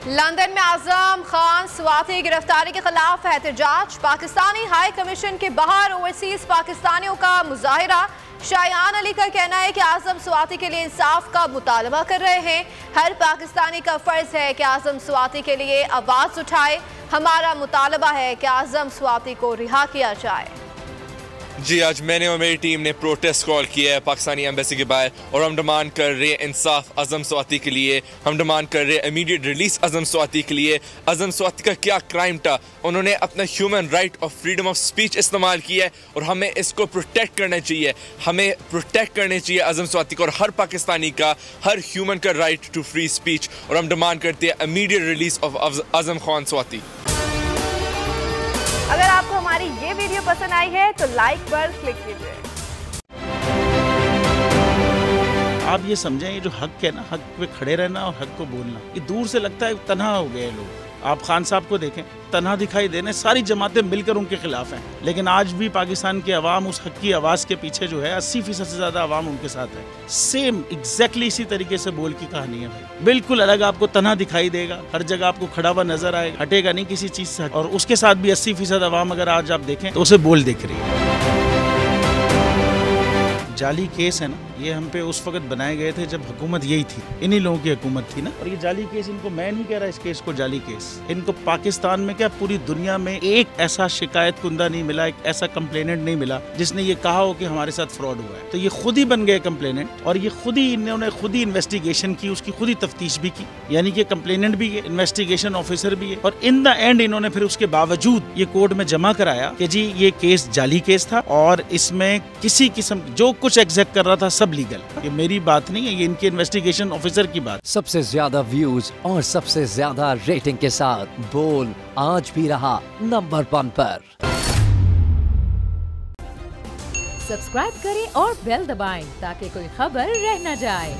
London में आजम खान स्वाति गिरफ्तारी के खिलाफ एहतजाज। पाकिस्तानी हाई कमीशन के बाहर ओवरसीज पाकिस्तानियों का मुजाहिरा। शायान अली का कहना है कि आजम स्वाति के लिए इंसाफ का मुतालबा कर रहे हैं। हर पाकिस्तानी का फर्ज है कि आजम स्वाति के लिए आवाज उठाए। हमारा मुतालबा है कि आजम स्वाति को रिहा किया जाए। जी, आज मैंने और मेरी टीम ने प्रोटेस्ट कॉल किया है पाकिस्तानी एम्बेसी के बाहर और हम डिमांड कर रहे हैं इंसाफ आजम स्वाति के लिए। हम डिमांड कर रहे हैं इमीडिएट रिलीज आजम स्वाति के लिए। आजम स्वाति का क्या क्राइम था? उन्होंने अपना human right of freedom of speech इस्तेमाल किया है और हमें इसको प्रोटेक्ट करना चाहिए। हमें प्रोटेक्ट करने चाहिए आजम स्वाति को और हर पाकिस्तानी का, हर ह्यूमन का राइट टू फ्री स्पीच। और हम डिमांड करते हैं immediate release of Azam Khan Swati. अगर आपको हमारी ये वीडियो पसंद आई है तो लाइक पर क्लिक कीजिए। आप ये समझें, ये जो हक है ना, हक पे खड़े रहना और हक को बोलना, ये दूर से लगता है तन्हा हो गए लोग। आप खान साहब को देखें, तन्हा दिखाई देने, सारी जमातें मिलकर उनके खिलाफ हैं। लेकिन आज भी पाकिस्तान की आवाम उस हक की आवाज़ के पीछे जो है 80% से ज़्यादा आवाम उनके साथ है। सेम एग्जैक्टली इसी तरीके से बोल की कहानी है भाई। बिल्कुल अलग आपको तन्हा दिखाई देगा, हर जगह आपको खड़ा हुआ नजर आएगा, हटेगा नहीं किसी चीज़ से। और उसके साथ भी 80% आवाम अगर आज आप देखें तो उसे बोल दिख रही है। जाली केस है ना, ये हम पे उस वक्त बनाए गए थे जब हुकूमत यही थी, इन्हीं लोगों की हुकूमत थी ना। और ये जाली केस, इनको मैं नहीं कह रहा इस केस को जाली केस, इनको पाकिस्तान में क्या पूरी दुनिया में एक ऐसा शिकायत कुंदा नहीं मिला, एक ऐसा कंप्लेनेंट नहीं मिला जिसने ये कहा हो कि हमारे साथ फ्रॉड हुआ है। तो ये खुद ही बन गए कंप्लेनेंट और ये खुद ही इन्होंने खुद ही इन्वेस्टिगेशन की, उसकी खुद ही तफ्तीश भी की। यानी कि कंप्लेनेंट भी है, इन्वेस्टिगेशन ऑफिसर भी है। और इन द एंड इन्होंने फिर उसके बावजूद ये कोर्ट में जमा कराया कि जी ये केस जाली केस था और इसमें किसी किस्म जो कुछ एग्जैक्ट कर रहा था सब लीगल। ये मेरी बात नहीं है, ये इनके इन्वेस्टिगेशन ऑफिसर की बात। सबसे ज्यादा व्यूज और सबसे ज्यादा रेटिंग के साथ बोल आज भी रहा नंबर 1 पर। सब्सक्राइब करें और बेल दबाएं ताकि कोई खबर रह न जाए।